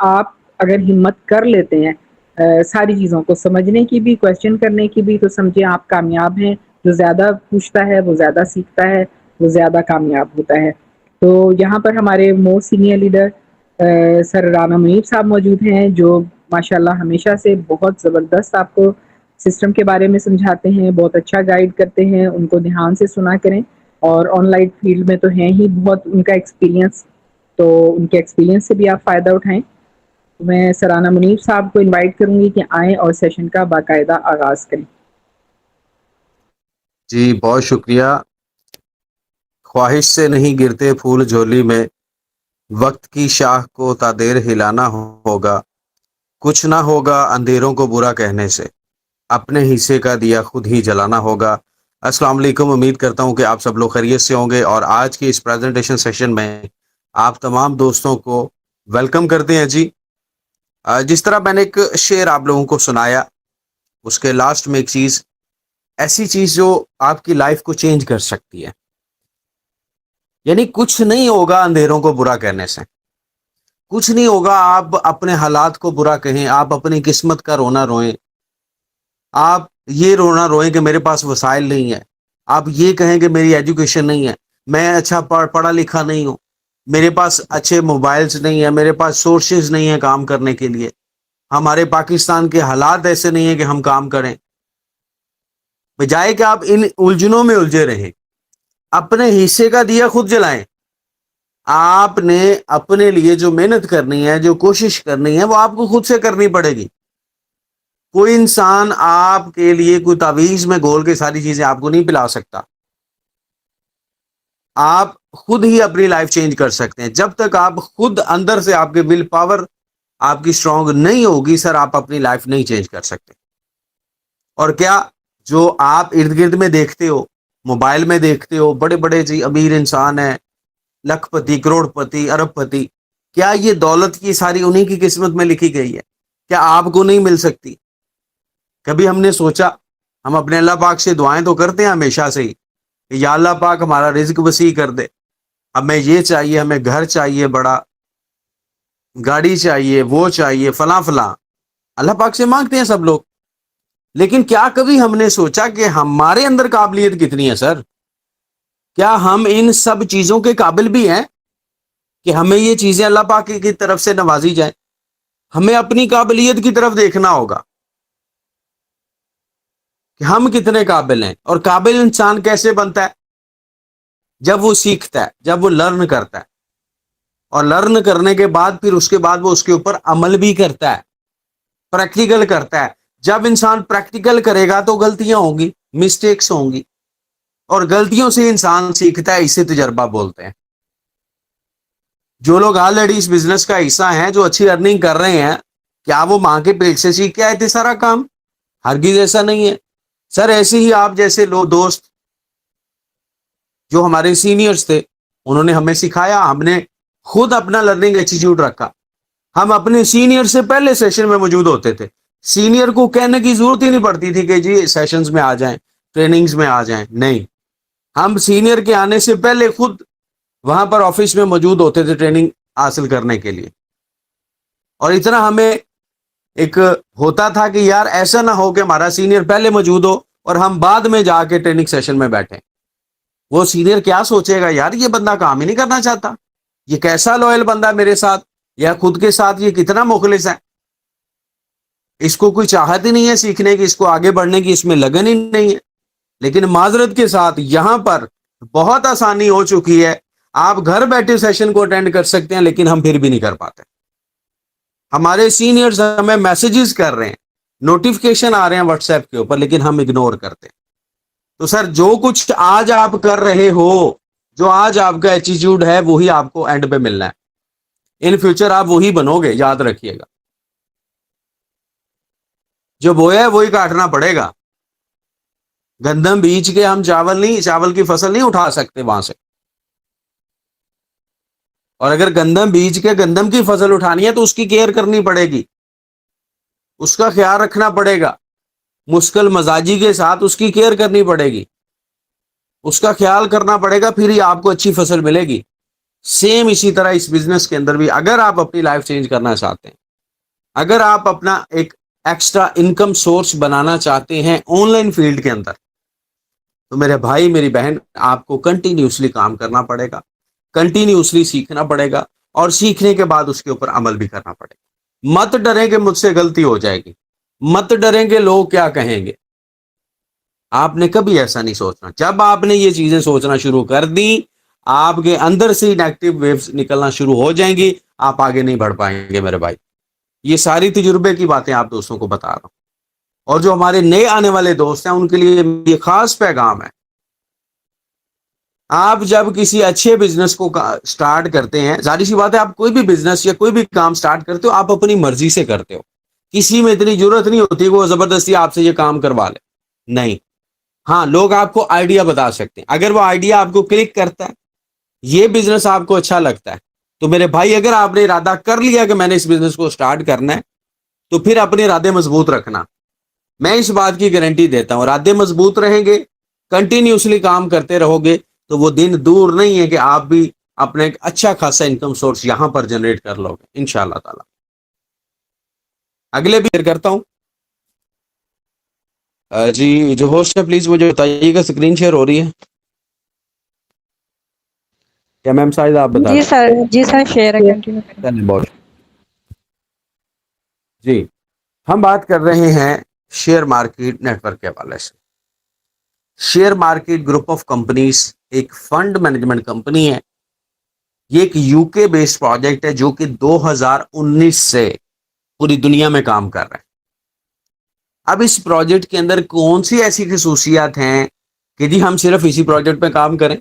आप अगर हिम्मत कर लेते हैं सारी चीज़ों को समझने की भी, क्वेश्चन करने की भी, तो समझिए आप कामयाब हैं। जो ज़्यादा पूछता है, वो ज़्यादा सीखता है, वो ज़्यादा कामयाब होता है। तो यहाँ पर हमारे most senior leader sir Rana Munib साहब मौजूद हैं, जो माशाल्लाह हमेशा से बहुत ज़बरदस्त आपको सिस्टम के बारे में समझाते हैं, बहुत अच्छा गाइड करते हैं, उनको ध्यान से सुना करें और ऑनलाइन फील्ड में तो हैं ही बहुत उनका एक्सपीरियंस, तो उनके एक्सपीरियंस से भी आप फ़ायदा उठाएँ। तो मैं सराना मुनीब साहब को इनवाइट करूँगी कि आएँ और सेशन का बाकायदा आगाज़ करें। जी, बहुत शुक्रिया। ख्वाहिश से नहीं गिरते फूल झोली में, वक्त की शाख को तादेर हिलाना होगा। कुछ ना होगा अंधेरों को बुरा कहने से, अपने हिस्से का दिया खुद ही जलाना होगा। अस्सलाम वालेकुम, उम्मीद करता हूँ कि आप सब लोग खैरियत से होंगे और आज के इस प्रेजेंटेशन सेशन में आप तमाम दोस्तों को वेलकम करते हैं जी। जिस तरह मैंने एक शेर आप लोगों को सुनाया, उसके लास्ट में एक चीज़, ऐसी चीज़ जो आपकी लाइफ को चेंज कर सकती है। यानी कुछ नहीं होगा अंधेरों को बुरा कहने से, कुछ नहीं होगा आप अपने हालात को बुरा कहें, आप अपनी किस्मत का रोना रोएं, आप ये रोना रोएं कि मेरे पास वसाइल नहीं है, आप ये कहें कि मेरी एजुकेशन नहीं है, मैं अच्छा पढ़ा लिखा नहीं हूँ, मेरे पास अच्छे मोबाइल्स नहीं है, मेरे पास सोर्सेज नहीं है काम करने के लिए, हमारे पाकिस्तान के हालात ऐसे नहीं है कि हम काम करें। बजाय कि आप इन उलझनों में उलझे रहें, अपने हिस्से का दिया खुद जलाएं। आपने अपने लिए जो मेहनत करनी है, जो कोशिश करनी है, वो आपको खुद से करनी पड़ेगी। कोई इंसान आपके लिए कोई तावीज में घोल के सारी चीजें आपको नहीं पिला सकता। आप खुद ही अपनी लाइफ चेंज कर सकते हैं। जब तक आप खुद अंदर से आपके विल पावर आपकी स्ट्रांग नहीं होगी सर, आप अपनी लाइफ नहीं चेंज कर सकते। और क्या जो आप इर्द गिर्द में देखते हो, मोबाइल में देखते हो, बड़े बड़े जी अमीर इंसान है, लखपति, करोड़पति, अरबपति, क्या ये दौलत की सारी उन्हीं की किस्मत में लिखी गई है? क्या आपको नहीं मिल सकती? कभी हमने सोचा? हम अपने अल्लाह पाक से दुआएं तो करते हैं हमेशा से ही कि या अल्लाह पाक हमारा रिज्क वसी कर दे, हमें ये चाहिए, हमें घर चाहिए, बड़ा गाड़ी चाहिए, वो चाहिए, फला फला, अल्लाह पाक से मांगते हैं सब लोग। लेकिन क्या कभी हमने सोचा कि हमारे अंदर काबिलियत कितनी है सर? क्या हम इन सब चीजों के काबिल भी हैं कि हमें ये चीजें अल्लाह पाक की तरफ से नवाजी जाए? हमें अपनी काबिलियत की तरफ देखना होगा कि हम कितने काबिल हैं। और काबिल इंसान कैसे बनता है? जब वो सीखता है, जब वो लर्न करता है, और लर्न करने के बाद फिर उसके बाद वो उसके ऊपर अमल भी करता है, प्रैक्टिकल करता है। जब इंसान प्रैक्टिकल करेगा तो गलतियां होंगी, मिस्टेक्स होंगी, और गलतियों से इंसान सीखता है, इसे तजर्बा बोलते हैं। जो लोग ऑलरेडी इस बिजनेस का हिस्सा हैं, जो अच्छी अर्निंग कर रहे हैं, क्या वो मां के पेट से सीख के आए थे सारा काम? हरगिज ऐसा नहीं है सर। ऐसे ही आप जैसे लोग दोस्त जो हमारे सीनियर्स थे, उन्होंने हमें सिखाया, हमने खुद अपना लर्निंग एटीट्यूड रखा। हम अपने सीनियर से पहले सेशन में मौजूद होते थे। सीनियर को कहने की जरूरत ही नहीं पड़ती थी कि जी सेशंस में आ जाएं, ट्रेनिंग्स में आ जाएं। नहीं, हम सीनियर के आने से पहले खुद वहां पर ऑफिस में मौजूद होते थे ट्रेनिंग हासिल करने के लिए। और इतना हमें एक होता था कि यार ऐसा ना हो कि हमारा सीनियर पहले मौजूद हो और हम बाद में जाके ट्रेनिंग सेशन में बैठे। वो सीनियर क्या सोचेगा, यार ये बंदा काम ही नहीं करना चाहता, ये कैसा लॉयल बंदा है मेरे साथ, या खुद के साथ ये कितना मुखलिस है, इसको कोई चाहत ही नहीं है सीखने की, इसको आगे बढ़ने की इसमें लगन ही नहीं है। लेकिन माजरत के साथ यहां पर बहुत आसानी हो चुकी है, आप घर बैठे सेशन को अटेंड कर सकते हैं, लेकिन हम फिर भी नहीं कर पाते। हमारे सीनियर्स हमें मैसेजेस कर रहे हैं, नोटिफिकेशन आ रहे हैं व्हाट्सएप के ऊपर, लेकिन हम इग्नोर करते हैं। तो सर जो कुछ आज आप कर रहे हो, जो आज आपका एटीट्यूड है, वही आपको एंड पे मिलना है। इन फ्यूचर आप वही बनोगे, याद रखिएगा। जो बोया है वही काटना पड़ेगा। गंदम बीज के हम चावल की फसल नहीं उठा सकते वहां से। और अगर गंदम बीज के गंदम की फसल उठानी है तो उसकी केयर करनी पड़ेगी, उसका ख्याल रखना पड़ेगा, मुश्किल मजाजी के साथ उसकी केयर करनी पड़ेगी, उसका ख्याल करना पड़ेगा, फिर ही आपको अच्छी फसल मिलेगी। सेम इसी तरह इस बिजनेस के अंदर भी अगर आप अपनी लाइफ चेंज करना चाहते हैं, अगर आप अपना एक एक्स्ट्रा इनकम सोर्स बनाना चाहते हैं ऑनलाइन फील्ड के अंदर, तो मेरे भाई मेरी बहन आपको कंटिन्यूसली काम करना पड़ेगा, कंटिन्यूसली सीखना पड़ेगा और सीखने के बाद उसके ऊपर अमल भी करना पड़ेगा। मत डरें कि मुझसे गलती हो जाएगी, मत डरें कि लोग क्या कहेंगे। आपने कभी ऐसा नहीं सोचना। जब आपने ये चीजें सोचना शुरू कर दी, आपके अंदर से नेगेटिव वेव्स निकलना शुरू हो जाएंगी, आप आगे नहीं बढ़ पाएंगे मेरे भाई। ये सारी तजुर्बे की बातें आप दोस्तों को बता रहा हूं। और जो हमारे नए आने वाले दोस्त हैं उनके लिए ये खास पैगाम है, आप जब किसी अच्छे बिजनेस को स्टार्ट करते हैं, जाहिर सी बात है आप कोई भी बिजनेस या कोई भी काम स्टार्ट करते हो आप अपनी मर्जी से करते हो, किसी में इतनी जरूरत नहीं होती कि वो जबरदस्ती आपसे ये काम करवा ले, नहीं। हाँ, लोग आपको आइडिया बता सकते हैं, अगर वो आइडिया आपको क्लिक करता है, ये बिजनेस आपको अच्छा लगता है, तो मेरे भाई अगर आपने इरादा कर लिया कि मैंने इस बिजनेस को स्टार्ट करना है, तो फिर अपने इरादे मजबूत रखना। मैं इस बात की गारंटी देता हूं, इरादे मजबूत रहेंगे, कंटिन्यूसली काम करते रहोगे, तो वो दिन दूर नहीं है कि आप भी अपना एक अच्छा खासा इनकम सोर्स यहां पर जनरेट कर लोगे इंशाल्लाह ताला। अगले भी शेयर करता हूं। जी जो होस्ट है प्लीज मुझे बताइएगा स्क्रीन शेयर हो रही है क्या मैम? शायद आप बता जी दें। सर, जी सर, शेयर है, कंटिन्यू करें। चलिए, बहुत जी। हम बात कर रहे हैं शेयर मार्केट नेटवर्क के हवाले से। Share market group of companies एक फंड मैनेजमेंट कंपनी है। ये एक यूके बेस्ड प्रोजेक्ट है जो कि 2019 से पूरी दुनिया में काम कर रहा है। अब इस प्रोजेक्ट के अंदर कौन सी ऐसी खसूसियात हैं कि जी हम सिर्फ इसी प्रोजेक्ट पे काम करें?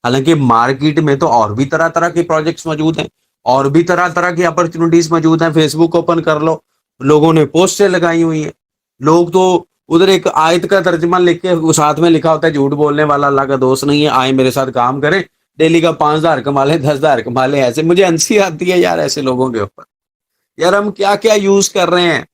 हालांकि मार्केट में तो और भी तरह तरह के प्रोजेक्ट्स मौजूद हैं, और भी तरह तरह की अपॉर्चुनिटीज मौजूद हैं। फेसबुक ओपन कर लो, लोगों ने पोस्टें लगाई हुई हैं। लोग तो उधर एक आयत का तर्जमा लिख के वो साथ में लिखा होता है झूठ बोलने वाला अल्लाह का दोस्त नहीं है, आए मेरे साथ काम करें, डेली का 5,000 कमा लें, 10,000 कमा लें। ऐसे मुझे हंसी आती है यार ऐसे लोगों के ऊपर। यार हम क्या क्या यूज कर रहे हैं।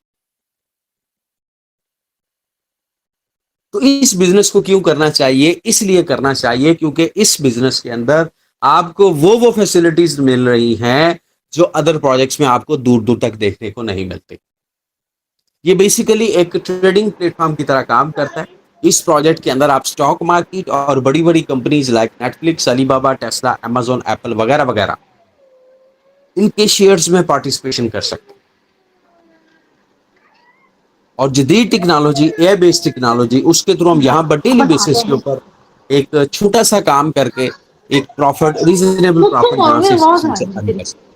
तो इस बिजनेस को क्यों करना चाहिए? इसलिए करना चाहिए क्योंकि इस बिजनेस के अंदर आपको वो फैसिलिटीज मिल रही हैं जो अदर प्रोजेक्ट्स में आपको दूर दूर तक देखने को नहीं मिलती। ये बेसिकली एक ट्रेडिंग प्लेटफॉर्म की तरह काम करता है। इस प्रोजेक्ट के अंदर आप स्टॉक मार्केट और बड़ी बड़ी companies like Netflix, Alibaba, Tesla, Amazon, Apple वगैरह वगैरह इनके शेयर्स में पार्टिसिपेशन कर सकते हैं। और जदीद टेक्नोलॉजी, एयर बेस्ड टेक्नोलॉजी, उसके थ्रू हम यहाँ पर डेली बेसिस के ऊपर एक छोटा सा काम करके एक प्रॉफिट, रीजनेबल प्रॉफिट यहाँ से अर्न कर सकते हैं।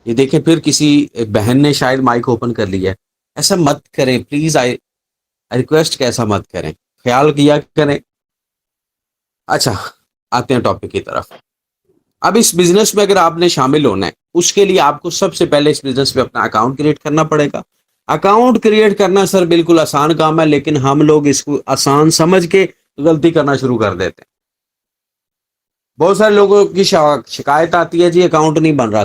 ये देखें, फिर किसी बहन ने शायद माइक ओपन कर लिया है। ऐसा मत करें प्लीज, आई रिक्वेस्ट, कैसा मत करें, ख्याल किया करें। अच्छा, आते हैं टॉपिक की तरफ। अब इस बिजनेस में अगर आपने शामिल होना है, उसके लिए आपको सबसे पहले इस बिजनेस में अपना अकाउंट क्रिएट करना पड़ेगा। अकाउंट क्रिएट करना सर बिल्कुल आसान काम है, लेकिन हम लोग इसको आसान समझ के गलती करना शुरू कर देते हैं। बहुत सारे लोगों की शिकायत आती है जी अकाउंट नहीं बन रहा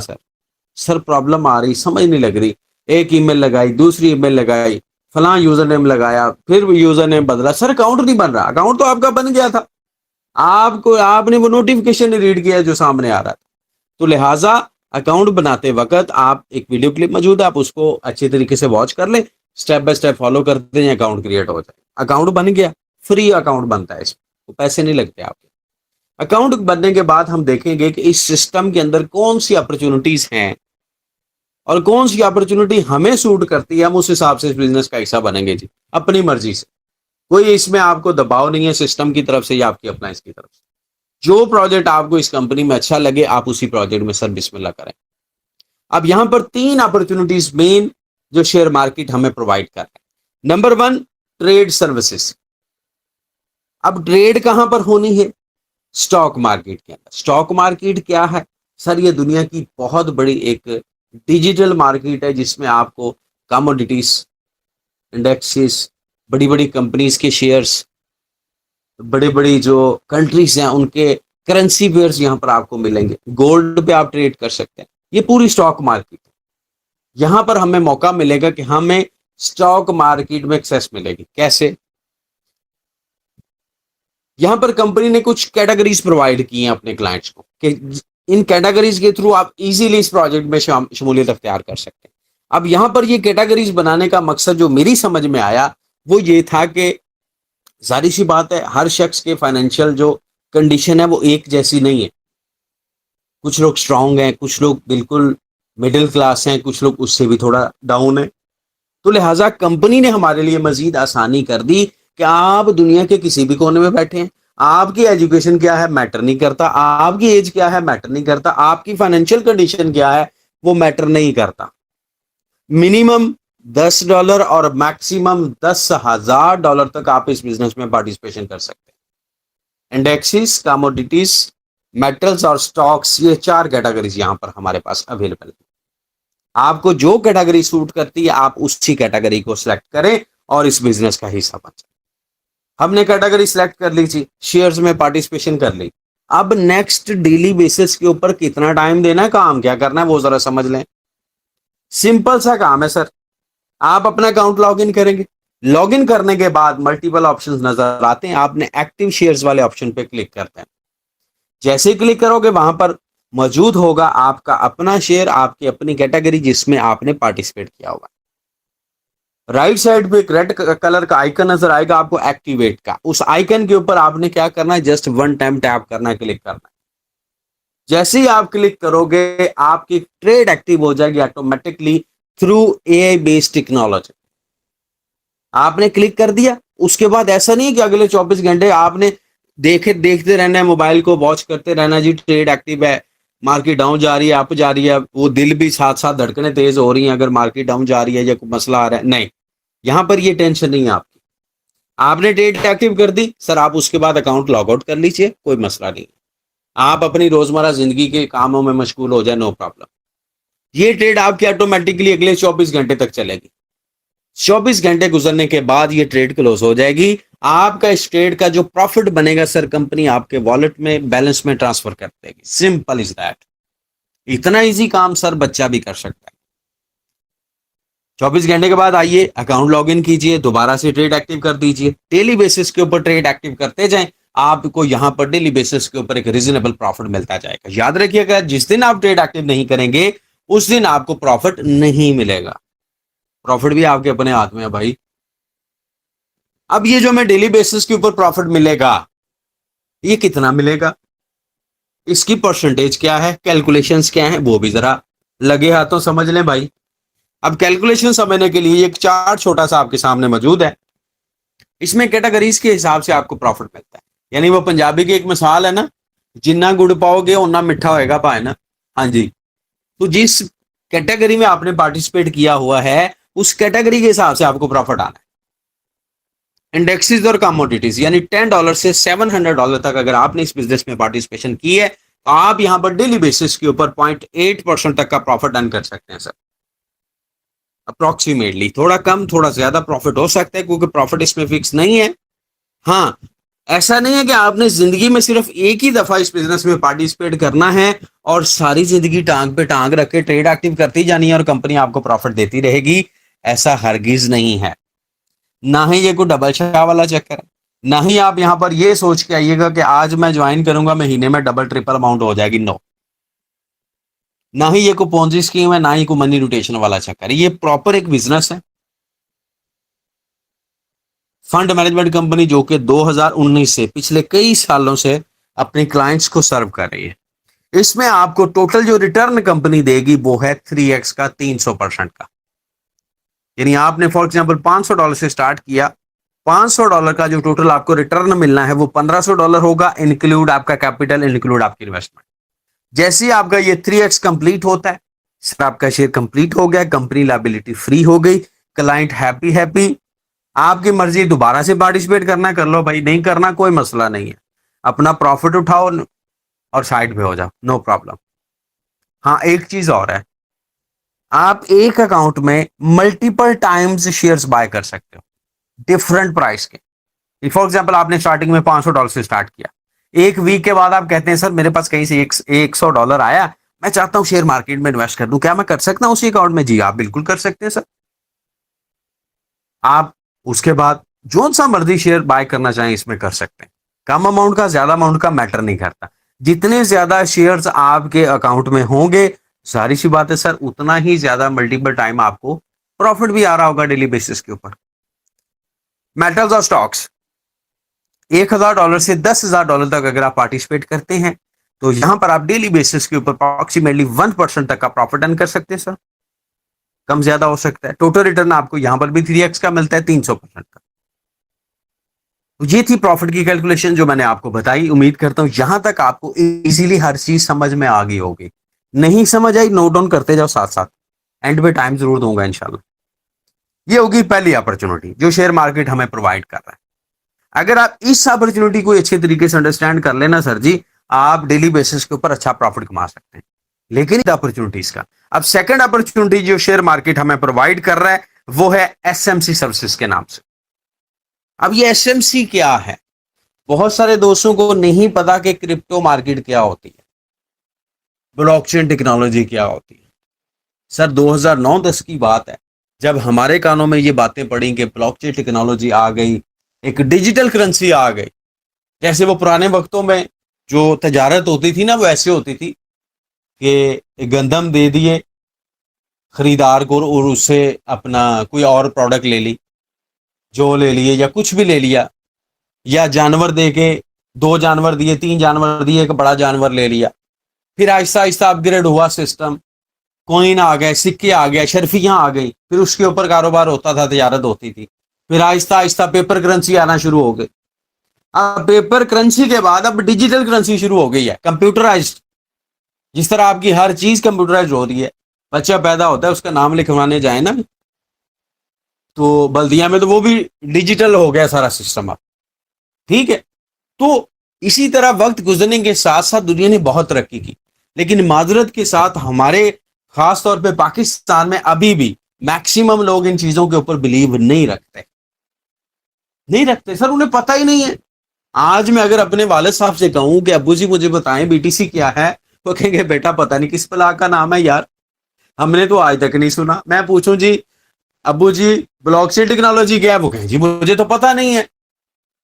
सर प्रॉब्लम आ रही, समझ नहीं लग रही। एक ईमेल लगाई, दूसरी ईमेल लगाई, फलां यूजर नेम लगाया, फिर यूजर नेम बदला, सर अकाउंट नहीं बन रहा। अकाउंट तो आपका बन गया था, आपको आपने वो नोटिफिकेशन रीड किया जो सामने आ रहा था। तो लिहाजा अकाउंट बनाते वक्त आप एक वीडियो क्लिप मौजूद है, आप उसको अच्छे तरीके से वॉच कर लें, स्टेप बाय स्टेप फॉलो करते हैं, अकाउंट क्रिएट हो जाए। अकाउंट बन गया, फ्री अकाउंट बनता है, इसमें पैसे नहीं लगते आपके। अकाउंट बनने के बाद हम देखेंगे कि इस सिस्टम के अंदर कौन सी अपॉर्चुनिटीज हैं और कौन सी अपॉर्चुनिटी हमें सूट करती है, हम उस हिसाब से इस बिजनेस का हिस्सा बनेंगे जी, अपनी मर्जी से। कोई इसमें आपको दबाव नहीं है सिस्टम की तरफ से या आपकी अप्लायंस की तरफ से। जो प्रोजेक्ट आपको इस कंपनी में अच्छा लगे आप उसी प्रोजेक्ट में सर बिस्मिल्लाह करें। अब यहां पर 3 अपॉर्चुनिटीज मेन जो शेयर मार्केट हमें प्रोवाइड कर रहा है। Number 1, trade services. अब ट्रेड कहां पर होनी है? स्टॉक मार्केट के अंदर। स्टॉक मार्केट क्या है सर? ये दुनिया की बहुत बड़ी एक डिजिटल मार्केट है जिसमें आपको कमोडिटीज, इंडेक्सेस, बड़ी बड़ी कंपनीज के शेयर्स, बड़ी बड़ी जो कंट्रीज हैं उनके करेंसी पेयर्स यहां पर आपको मिलेंगे। गोल्ड पे आप ट्रेड कर सकते हैं। ये पूरी स्टॉक मार्केट है। यहां पर हमें मौका मिलेगा कि हमें स्टॉक मार्केट में एक्सेस मिलेगी। कैसे? यहां पर कंपनी ने कुछ कैटेगरीज प्रोवाइड की हैं अपने क्लाइंट्स को कि इन कैटेगरीज के थ्रू आप इजीली इस प्रोजेक्ट में शमूलियत अख्तियार कर सकते हैं। अब यहां पर ये कैटेगरीज बनाने का मकसद जो मेरी समझ में आया वो ये था कि जाहिर सी बात है हर शख्स के फाइनेंशियल जो कंडीशन है वो एक जैसी नहीं है। कुछ लोग स्ट्रांग हैं, कुछ लोग बिल्कुल मिडिल क्लास हैं, कुछ लोग उससे भी थोड़ा डाउन है। तो लिहाजा कंपनी ने हमारे लिए मजीद आसानी कर दी कि आप दुनिया के किसी भी कोने में बैठे हैं, आपकी एजुकेशन क्या है मैटर नहीं करता, आपकी एज क्या है मैटर नहीं करता, आपकी फाइनेंशियल कंडीशन क्या है वो मैटर नहीं करता। मिनिमम $10 और मैक्सिमम $10,000 तक आप इस बिजनेस में पार्टिसिपेशन कर सकते हैं। इंडेक्सेस, कमोडिटीज, मेटल्स और स्टॉक्स, ये 4 कैटेगरीज यहां पर हमारे पास अवेलेबल है। आपको जो कैटेगरी सूट करती है आप उसी कैटेगरी को सिलेक्ट करें और इस बिजनेस का हिस्सा बन जाए। हमने कैटेगरी सिलेक्ट कर ली थी, शेयर्स में पार्टिसिपेशन कर ली। अब नेक्स्ट डेली बेसिस के ऊपर कितना टाइम देना है, काम क्या करना है वो जरा समझ लें। सिंपल सा काम है सर, आप अपना अकाउंट लॉग इन करेंगे। लॉग इन करने के बाद मल्टीपल ऑप्शंस नजर आते हैं, आपने एक्टिव शेयर्स वाले ऑप्शन पे क्लिक करते हैं। जैसे ही क्लिक करोगे वहां पर मौजूद होगा आपका अपना शेयर, आपकी अपनी कैटेगरी जिसमें आपने पार्टिसिपेट किया होगा। राइट साइड पे एक रेड कलर का आइकन नजर आएगा आपको एक्टिवेट का, उस आइकन के ऊपर आपने क्या करना है, जस्ट वन टाइम टैप करना है, क्लिक करना है। जैसे ही आप क्लिक करोगे आपकी ट्रेड एक्टिव हो जाएगी automatically through AI based technology. आपने क्लिक कर दिया, उसके बाद ऐसा नहीं है कि अगले 24 घंटे आपने देखते रहना है, मोबाइल को वॉच करते रहना, जी ट्रेड एक्टिव है, मार्केट डाउन जा रही है, अप जा रही है, वो दिल भी साथ साथ धड़कने तेज हो रही हैं अगर मार्केट डाउन जा रही है या कोई मसला आ रहा है। नहीं, यहां पर ये टेंशन नहीं है आपकी। आपने ट्रेड एक्टिव कर दी सर, आप उसके बाद अकाउंट लॉग आउट कर लीजिए, कोई मसला नहीं। आप अपनी रोजमर्रा जिंदगी के कामों में मशगूल हो जाए, नो प्रॉब्लम। ये ट्रेड आपकी ऑटोमेटिकली अगले 24 घंटे तक चलेगी। 24 घंटे गुजरने के बाद ये ट्रेड क्लोज हो जाएगी। आपका इस ट्रेड का जो प्रॉफिट बनेगा सर कंपनी आपके वॉलेट में बैलेंस में ट्रांसफर कर देगी। Simple is that. इतना इजी काम सर बच्चा भी कर सकता है। 24 घंटे के बाद आइए अकाउंट लॉगिन कीजिए, दोबारा से ट्रेड एक्टिव कर दीजिए। डेली बेसिस के ऊपर ट्रेड एक्टिव करते जाएं, आपको यहां पर डेली बेसिस के ऊपर एक रीजनेबल प्रॉफिट मिलता जाएगा। याद रखिएगा जिस दिन आप ट्रेड एक्टिव नहीं करेंगे उस दिन आपको प्रॉफिट नहीं मिलेगा। प्रॉफिट भी आपके अपने हाथ में है भाई। अब ये जो हमें डेली बेसिस के ऊपर प्रॉफिट मिलेगा ये कितना मिलेगा, इसकी परसेंटेज क्या है, कैलकुलेशंस क्या है, वो भी जरा लगे हाथों समझ लें भाई। अब कैलकुलेशन समझने के लिए एक चार्ट छोटा सा आपके सामने मौजूद है। इसमें कैटेगरीज के हिसाब से आपको प्रॉफिट मिलता है। यानी वो पंजाबी की एक मिसाल है ना, जिन्ना गुड़ पाओगे उतना मिठा होएगा भाई ना। हाँ जी, तो जिस कैटेगरी में आपने पार्टिसिपेट किया हुआ है उस कैटेगरी के हिसाब से आपको प्रॉफिट आना है। इंडेक्सेस और कमोडिटीज यानी $10 से $700 तक अगर आपने इस बिजनेस में पार्टिसिपेशन की है तो आप यहां पर डेली बेसिस के ऊपर 0.8% तक का प्रॉफिट अर्न कर सकते हैं सर। अप्रोक्सीमेटली थोड़ा कम थोड़ा ज्यादा प्रॉफिट हो सकता है क्योंकि प्रॉफिट इसमें फिक्स नहीं है। हाँ, ऐसा नहीं है कि आपने जिंदगी में सिर्फ एक ही दफा इस बिजनेस में पार्टिसिपेट करना है और सारी जिंदगी टांग पे टांग रख के ट्रेड एक्टिव करती जानी है और कंपनी आपको प्रॉफिट देती रहेगी। ऐसा हरगिज नहीं है। ना ही ये कोई डबल शाह वाला चक्कर है, ना ही आप यहां पर ये सोच के आइएगा कि आज मैं ज्वाइन करूंगा महीने में डबल ट्रिपल अमाउंट हो जाएगी। नो, ना ही ये कोई पोंजी स्कीम है, ना ही कोई मनी रोटेशन वाला चक्कर है। ये प्रॉपर एक बिजनेस है, फंड मैनेजमेंट कंपनी जो कि 2019 से पिछले कई सालों से अपने क्लाइंट्स को सर्व कर रही है। इसमें आपको टोटल जो रिटर्न कंपनी देगी वो है 3x का, 300% का। यानी आपने फॉर एग्जांपल $500 से स्टार्ट किया, $500 का जो टोटल आपको रिटर्न मिलना है वो $1500 होगा, इंक्लूड आपका कैपिटल, इंक्लूड आपकी इन्वेस्टमेंट। जैसे ही आपका ये 3x कंप्लीट होता है सर आपका शेयर कंप्लीट हो गया, कंपनी लायबिलिटी फ्री हो गई, क्लाइंट हैप्पी हैप्पी। आपकी मर्जी दोबारा से पार्टिसिपेट करना कर लो भाई, नहीं करना कोई मसला नहीं है, अपना प्रॉफिट उठाओ और साइड पे हो जाओ, नो प्रॉब्लम। हाँ, एक चीज और है, आप एक अकाउंट में मल्टीपल टाइम्स शेयर्स बाय कर सकते हो डिफरेंट प्राइस के। फॉर एग्जांपल आपने स्टार्टिंग में $500 से स्टार्ट किया, एक वीक के बाद आप कहते हैं सर मेरे पास कहीं से $100 आया, मैं चाहता हूं शेयर मार्केट में इन्वेस्ट कर दूं, क्या मैं कर सकता हूं उसी अकाउंट में? जी आप बिल्कुल कर सकते हैं सर। आप उसके बाद जो सा मर्जी शेयर बाय करना चाहें इसमें कर सकते हैं। कम अमाउंट का ज्यादा अमाउंट का मैटर नहीं करता। जितने ज्यादा शेयर्स आपके अकाउंट में होंगे, सारी सी बात है सर, उतना ही ज्यादा मल्टीपल टाइम आपको प्रॉफिट भी आ रहा होगा डेली बेसिस के ऊपर। मेटल्स और स्टॉक्स, $1,000 से $10,000 तक अगर आप पार्टिसिपेट करते हैं तो यहां पर आप डेली बेसिस के ऊपर अप्रोक्सीमेटली 1% तक का प्रॉफिट अर्न कर सकते हैं सर। कम ज्यादा हो सकता है। टोटल रिटर्न आपको यहां पर भी 3x का मिलता है, 300% का। तो ये थी प्रॉफिट की कैलकुलेशन जो मैंने आपको बताई। उम्मीद करता हूं यहां तक आपको इजीली हर चीज समझ में आ गई होगी। नहीं समझ आई, नोट डाउन करते जाओ साथ साथ, एंड में टाइम जरूर दूंगा इंशाल्लाह। ये होगी पहली अपॉर्चुनिटी जो शेयर मार्केट हमें प्रोवाइड कर रहा है। अगर आप इस अपॉर्चुनिटी को अच्छे तरीके से अंडरस्टैंड कर लेना सर जी, आप डेली बेसिस के ऊपर अच्छा प्रॉफिट कमा सकते हैं। लेकिन अपॉर्चुनिटीज का अब सेकंड अपॉर्चुनिटी जो शेयर मार्केट हमें प्रोवाइड कर रहा है वो है एसएमसी सर्विसेज के नाम से। अब ये एसएमसी क्या है? बहुत सारे दोस्तों को नहीं पता कि क्रिप्टो मार्केट क्या होती है, ब्लॉकचेन टेक्नोलॉजी क्या होती है। सर 2009-10 की बात है जब हमारे कानों में ये बातें पड़ी कि ब्लॉकचेन टेक्नोलॉजी आ गई, एक डिजिटल करेंसी आ गई। जैसे वो पुराने वक्तों में जो तजारत होती थी ना, वो ऐसे होती थी कि गंदम दे दिए खरीदार को और उससे अपना कोई और प्रोडक्ट ले ली, जो ले लिए या कुछ भी ले लिया, या जानवर दे के 2 जानवर दिए, 3 जानवर दिए, एक बड़ा जानवर ले लिया। फिर आहिस्ता आहिस्ता अपग्रेड हुआ सिस्टम, कॉइन आ गए, सिक्के आ गए, शर्फियां आ गई, फिर उसके ऊपर कारोबार होता था, तजारत होती थी। फिर आहिस्ता आहिस्ता पेपर करेंसी आना शुरू हो गई। अब पेपर करेंसी के बाद अब डिजिटल करेंसी शुरू हो गई है, कंप्यूटराइज्ड। जिस तरह आपकी हर चीज कंप्यूटराइज हो रही है। बच्चा पैदा होता है, उसका नाम लिखवाने जाए ना तो बल्दिया में, तो वो भी डिजिटल हो गया सारा सिस्टम अब। ठीक है, तो इसी तरह वक्त गुजरने के साथ साथ दुनिया ने बहुत तरक्की की, लेकिन माजरत के साथ हमारे खास तौर पे पाकिस्तान में अभी भी मैक्सिमम लोग इन चीजों के ऊपर बिलीव नहीं रखते सर, उन्हें पता ही नहीं है। आज मैं अगर अपने वालिद साहब से कहूं कि अब्बू जी मुझे बताएं बीटीसी क्या है, वो कहेंगे बेटा पता नहीं किस बला का नाम है यार, हमने तो आज तक नहीं सुना। मैं पूछूं जी अब्बू जी ब्लॉकचेन टेक्नोलॉजी क्या है, वो कहें जी मुझे तो पता नहीं है।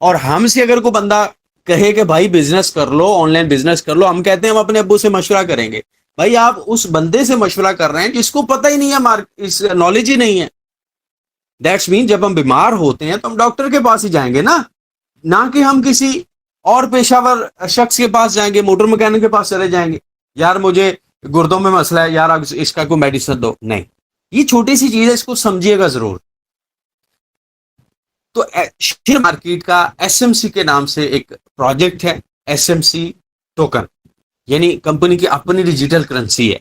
और हमसे अगर कोई बंदा कहे कि भाई बिजनेस कर लो, ऑनलाइन बिजनेस कर लो, हम कहते हैं हम अपने अब्बू से मशवरा करेंगे। भाई आप उस बंदे से मशवरा कर रहे हैं जिसको पता ही नहीं है, इस नॉलेज ही नहीं है। दैट्स मीन जब हम बीमार होते हैं तो हम डॉक्टर के पास ही जाएंगे ना कि हम किसी और पेशावर शख्स के पास जाएंगे, मोटर मैकेनिक के पास चले जाएंगे, यार मुझे गुर्दों में मसला है यार अब इसका कोई मेडिसिन दो। नहीं, ये छोटी सी चीज है, इसको समझिएगा जरूर। तो शेयर मार्केट का एसएमसी के नाम से एक प्रोजेक्ट है, एसएमसी टोकन, यानी कंपनी की अपनी डिजिटल करेंसी है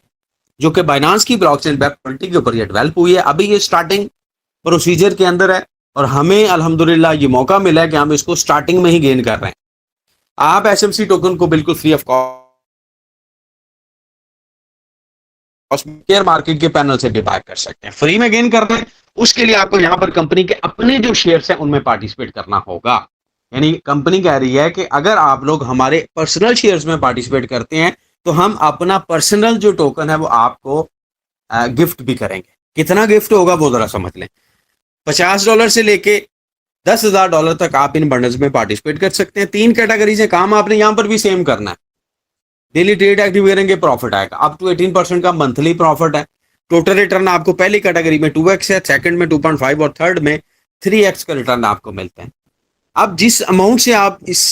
जो कि बाइनांस की ब्लॉकचेन वेब क्वालिटी के ऊपर ये डेवलप हुई है। अभी ये स्टार्टिंग प्रोसीजर के अंदर है और हमें अल्हम्दुलिल्लाह ये मौका मिला है कि हम इसको स्टार्टिंग में ही गेन कर रहे हैं। आप एसएमसी टोकन को बिल्कुल free of cost share market के पैनल से भी बाय कर सकते हैं, फ्री में गेन कर रहे हैं। उसके लिए आपको यहां पर कंपनी के अपने जो शेयर्स हैं उनमें पार्टिसिपेट करना होगा। यानी कंपनी कह रही है कि अगर आप लोग हमारे पर्सनल शेयर्स में पार्टिसिपेट करते हैं तो हम अपना पर्सनल जो टोकन है वो आपको गिफ्ट भी करेंगे। कितना गिफ्ट होगा वो जरा समझ लें। $50 से लेके $10,000 तक आप इन बंडल्स में पार्टिसिपेट कर सकते हैं। 3 कैटेगरीज है, काम आपने यहां पर भी सेम करना है। डेली ट्रेड एक्टिव करेंगे, प्रॉफिट आएगा अप टू 18% का मंथली प्रॉफिट है। टोटल रिटर्न आपको पहली कैटेगरी में 2x है, सेकंड में 2.5 और थर्ड में 3x का रिटर्न आपको मिलता है। अब जिस अमाउंट से आप इस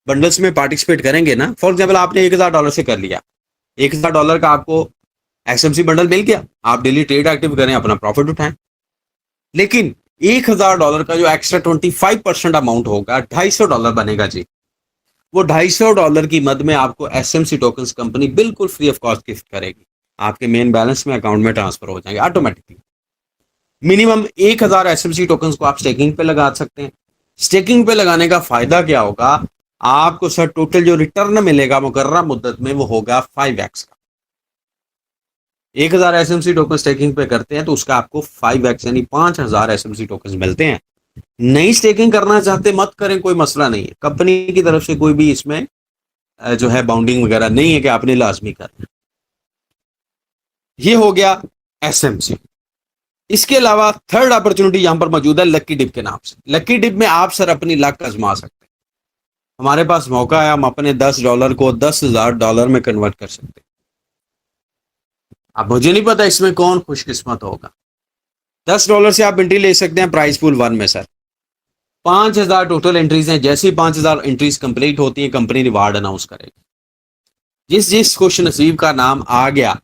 बंडल्स में पार्टिसिपेट करेंगे ना, फॉर एग्जाम्पल आपने $1,000 से कर लिया, $1,000 का आपको एसएमसी बंडल मिल गया, आप डेली ट्रेड एक्टिव करें, अपना प्रॉफिट उठाएं। लेकिन $1,000 का जो एक्स्ट्रा 25% अमाउंट होगा, $250 बनेगा जी। वो $250 की मद में आपको एसएमसी टोकन्स कंपनी बिल्कुल फ्री ऑफ कॉस्ट गिफ्ट करेगी। आपके मेन बैलेंस में अकाउंट में ट्रांसफर हो जाएंगे ऑटोमेटिकली। मिनिमम 1,000 एसएमसी टोकन्स को आप स्टेकिंग पे लगा सकते हैं। स्टेकिंग पे लगाने का फायदा क्या होगा, आपको सर टोटल जो रिटर्न मिलेगा मुकर्रर मुद्दत में वो होगा 5x का। 1,000 एसएमसी टोकन स्टेकिंग पे करते हैं तो उसका आपको 5x यानी 5,000 एसएमसी टोकन मिलते हैं। नई स्टेकिंग करना चाहते मत करें, कोई मसला नहीं है। कंपनी की तरफ से कोई भी इसमें जो है बाउंडिंग वगैरह नहीं है कि आपने लाजमी करना। ये हो गया एसएमसी। इसके अलावा थर्ड अपॉर्चुनिटी यहां पर मौजूद है लक्की डिप के नाम से। लक्की डिप में आप सर अपनी लक आजमा सकते हैं। हमारे पास मौका है, हम अपने $10 को $10,000 में कन्वर्ट कर सकते हैं। अब मुझे नहीं पता इसमें कौन खुशकिस्मत होगा। $10 से आप एंट्री ले सकते हैं प्राइस पूल 1 में सर। 5,000 टोटल एंट्रीज हैं। जैसे ही 5,000 एंट्रीज कंप्लीट होती हैं, कंपनी रिवार्ड अनाउंस करेगी। जिस जिस खुश नसीब का नाम आ गया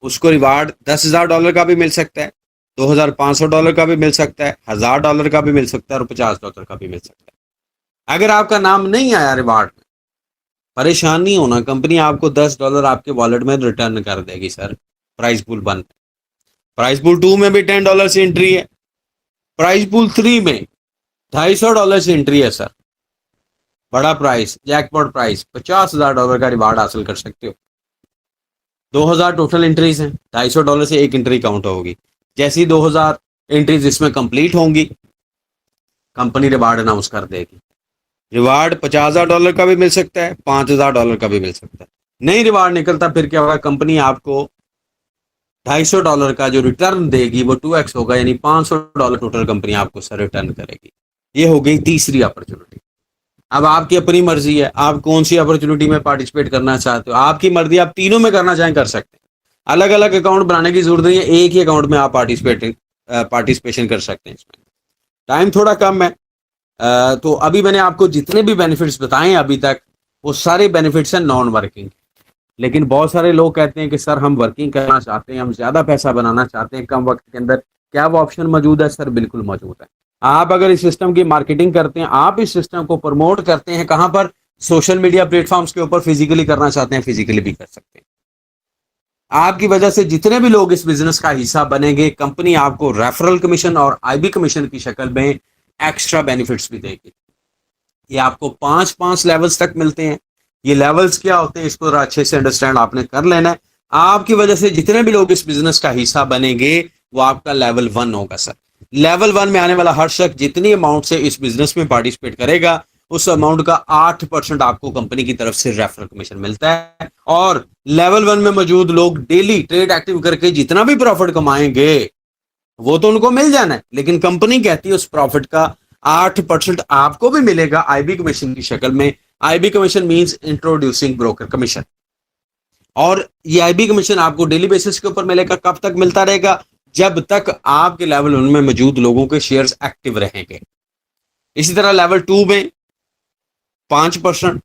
उसको रिवार्ड $10,000 का भी मिल सकता है, $2,500 का भी मिल सकता है, $1,000 का भी मिल सकता है और $50 का भी मिल सकता है। अगर आपका नाम नहीं आया रिवार्ड में, परेशान नहीं होना, कंपनी आपको $10 आपके वॉलेट में रिटर्न कर देगी सर। प्राइस पूल 1 में, प्राइस पूल 2 में भी $10 से एंट्री है, प्राइस पूल 3 में $250 से एंट्री है सर। बड़ा प्राइस, जैकपॉट प्राइस, $50,000 का रिवार्ड हासिल कर सकते हो। 2,000 टोटल एंट्रीज हैं, $250 से एक एंट्री काउंट होगी। जैसे ही 2,000 एंट्रीज इसमें कंप्लीट होंगी, कंपनी रिवार्ड अनाउंस कर देगी। रिवार्ड $50,000 का भी मिल सकता है, $5,000 का भी मिल सकता है। नहीं रिवार्ड निकलता, फिर क्या होगा, कंपनी आपको $250 का जो रिटर्न देगी वो 2x होगा, यानी $500 टोटल कंपनी आपको सर रिटर्न करेगी। ये हो गई तीसरी अपॉर्चुनिटी। अब आपकी अपनी मर्जी है, आप कौन सी अपॉर्चुनिटी में पार्टिसिपेट करना चाहते हो, आपकी मर्जी। आप तीनों में करना चाहें कर सकते हैं, अलग अलग अकाउंट बनाने की जरूरत नहीं है, एक ही अकाउंट में आप पार्टिसिपेशन कर सकते हैं। इसमें टाइम थोड़ा कम है, तो अभी मैंने आपको जितने भी बेनिफिट्स बताए हैं अभी तक, वो सारे बेनिफिट्स हैं नॉन वर्किंग। लेकिन बहुत सारे लोग कहते हैं कि सर हम वर्किंग करना चाहते हैं, हम ज़्यादा पैसा बनाना चाहते हैं कम वक्त के अंदर, क्या वो ऑप्शन मौजूद है? सर बिल्कुल मौजूद है। आप अगर इस सिस्टम की मार्केटिंग करते हैं, आप इस सिस्टम को प्रमोट करते हैं, कहाँ पर? सोशल मीडिया प्लेटफॉर्म्स के ऊपर फिजिकली करना चाहते हैं, फिजिकली भी कर सकते हैं। आपकी वजह से जितने भी लोग इस बिजनेस का हिस्सा बनेंगे, कंपनी आपको रेफरल कमीशन और आईबी कमीशन की शक्ल में एक्स्ट्रा बेनिफिट्स भी देगी। ये आपको 5 लेवल्स तक मिलते हैं। ये लेवल्स क्या होते हैं इसको अच्छे से अंडरस्टैंड आपने कर लेना है। आपकी वजह से जितने भी लोग इस बिजनेस का हिस्सा बनेंगे वो आपका लेवल 1 होगा सर। लेवल 1 में आने वाला हर शख्स जितनी अमाउंट से इस बिजनेस में पार्टिसिपेट करेगा, उस अमाउंट का 8% आपको कंपनी की तरफ से रेफरल कमीशन मिलता है। और लेवल 1 में मौजूद लोग डेली ट्रेड एक्टिव करके जितना भी प्रॉफिट कमाएंगे वो तो उनको मिल जाना है, लेकिन कंपनी कहती है उस प्रॉफिट का 8% आपको भी मिलेगा आईबी कमीशन की शक्ल में। IB commission means introducing broker commission. और ये आईबी कमीशन आपको डेली बेसिस के ऊपर मिलेगा। कब तक मिलता रहेगा? जब तक आपके लेवल 1 में मौजूद लोगों के शेयर्स एक्टिव रहेंगे। इसी तरह लेवल 2 में 5%,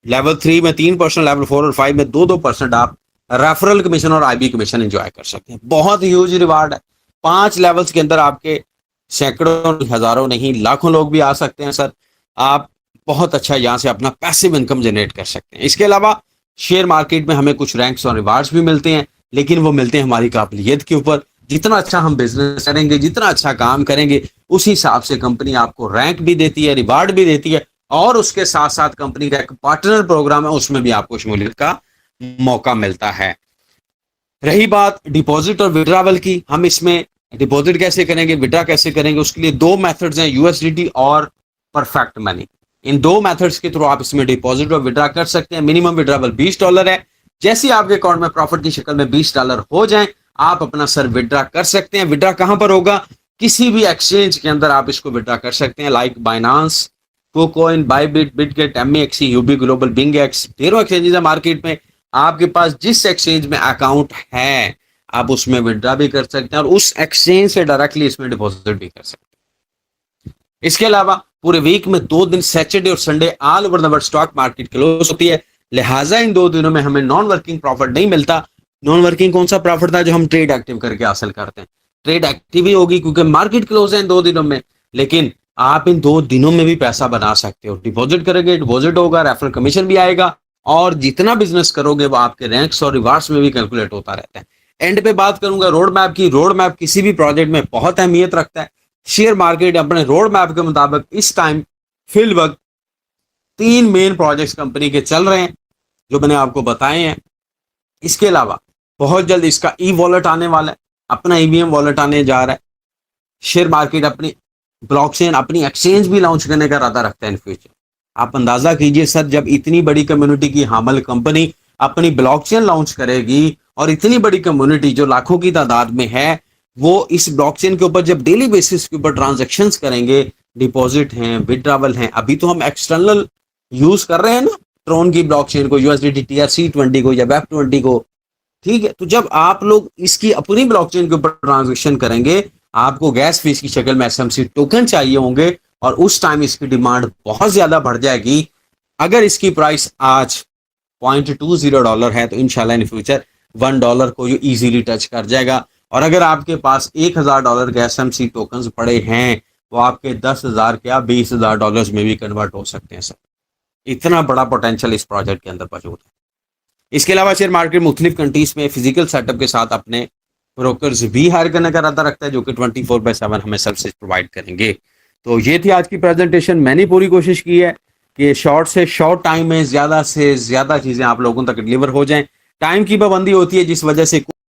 लेवल 3 में 3%, लेवल 4 और 5 में 2% आप रेफरल कमीशन और आईबी कमीशन एंजॉय कर सकते हैं। बहुत ह्यूज रिवार्ड है। 5 लेवल्स के अंदर आपके सैकड़ों, हजारों नहीं, लाखों लोग भी आ सकते हैं सर। आप बहुत अच्छा यहाँ से अपना पैसिव इनकम जनरेट कर सकते हैं। इसके अलावा शेयर मार्केट में हमें कुछ रैंक्स और रिवार्ड्स भी मिलते हैं, लेकिन वो मिलते हैं हमारी काबिलियत के ऊपर। जितना अच्छा हम बिजनेस करेंगे, जितना अच्छा काम करेंगे, उस हिसाब से कंपनी आपको रैंक भी देती है, रिवार्ड भी देती है। और उसके साथ साथ कंपनी का एक पार्टनर प्रोग्राम है, उसमें भी आपको शमूलियत का मौका मिलता है। रही बात डिपॉजिट और विड्रॉवल की, हम इसमें डिपॉजिट कैसे करेंगे, विड्रॉ कैसे करेंगे, उसके लिए 2 मेथड्स हैं, यूएसडीटी और परफेक्ट मनी। इन 2 मेथड्स के थ्रू आप इसमें डिपॉजिट और विड्रॉ कर सकते हैं। मिनिमम विड्रॉवल $20 है। जैसे ही आपके अकाउंट में प्रॉफिट की शक्ल में $20 हो जाएं, आप अपना सर विड्रॉ कर सकते हैं। विड्रॉ कहां पर होगा? किसी भी एक्सचेंज के अंदर आप इसको विड्रॉ कर सकते हैं, like Binance, KuCoin, Bybit, Bitget, MEXC, UB global, BingX, ढेरों एक्सचेंजेस है मार्केट में। आपके पास जिस एक्सचेंज में अकाउंट है आप उसमें विड्रॉ भी कर सकते हैं और उस एक्सचेंज से डायरेक्टली इसमें डिपॉजिट भी कर सकते हैं। इसके अलावा पूरे वीक में 2 दिन सैटरडे और Sunday all over the world stock market close होती है, लिहाजा इन 2 दिनों में हमें नॉन वर्किंग प्रॉफिट नहीं मिलता। नॉन वर्किंग कौन सा प्रॉफिट था? जो हम ट्रेड एक्टिव करके हासिल करते हैं। ट्रेड एक्टिव ही होगी क्योंकि मार्केट क्लोज है इन 2 दिनों में, लेकिन आप इन 2 दिनों में भी पैसा बना सकते हो। डिपॉजिट करेंगे, डिपॉजिट होगा, रेफरल कमीशन भी आएगा और जितना बिजनेस करोगे वो आपके रैंक्स और रिवार्ड्स में भी कैलकुलेट होता रहता है। एंड पे बात करूंगा रोड मैप की। रोड मैप किसी भी प्रोजेक्ट में बहुत अहमियत रखता है। शेयर मार्केट अपने रोड मैप के मुताबिक इस टाइम फिल वक्त 3 मेन प्रोजेक्ट्स कंपनी के चल रहे हैं जो मैंने आपको बताए हैं। इसके अलावा बहुत जल्द इसका ई वॉलेट आने वाला है, अपना ईवीएम वॉलेट आने जा रहा है। शेयर मार्केट अपनी ब्लॉकचेन, अपनी एक्सचेंज भी लॉन्च करने का इरादा रखता है इन फ्यूचर। आप अंदाजा कीजिए सर, जब इतनी बड़ी कम्युनिटी की हामिल कंपनी अपनी ब्लॉकचेन लॉन्च करेगी और इतनी बड़ी कम्युनिटी जो लाखों की तादाद में है, वो इस ब्लॉकचेन के ऊपर जब डेली बेसिस के ऊपर ट्रांजैक्शंस करेंगे, डिपॉजिट हैं, विड्रॉवल हैं। अभी तो हम एक्सटर्नल यूज कर रहे हैं ना ट्रोन की ब्लॉकचेन को, यूएसडीटी TRC20 को या वेब20 को, ठीक है। तो जब आप लोग इसकी अपनी ब्लॉकचेन के ऊपर ट्रांजेक्शन करेंगे, आपको गैस फीस की शक्ल में SMC टोकन चाहिए होंगे और उस टाइम इसकी डिमांड बहुत ज्यादा बढ़ जाएगी। अगर इसकी प्राइस आज $0.20 है तो इंशाल्लाह इन फ्यूचर $1 को ये इजीली टच कर जाएगा। और अगर आपके पास $1000 के SMC टोकन्स पड़े हैं तो आपके 10,000 क्या $20,000 में भी कन्वर्ट हो सकते हैं सर। इतना बड़ा पोटेंशियल इस प्रोजेक्ट के अंदर मौजूद है। इसके अलावा शेयर मार्केट मुख्तलिफ कंट्रीज में फिजिकल सेटअप के साथ अपने ब्रोकर्स भी हायर करने का इरादा रखता है, जो कि 24/7 हमें सर्विसेज प्रोवाइड करेंगे। तो ये थी आज की प्रेजेंटेशन। मैंने पूरी कोशिश की है कि शॉर्ट से शॉर्ट टाइम में ज़्यादा से ज़्यादा चीज़ें आप लोगों तक डिलीवर हो जाएं। टाइम की पाबंदी होती है जिस वजह से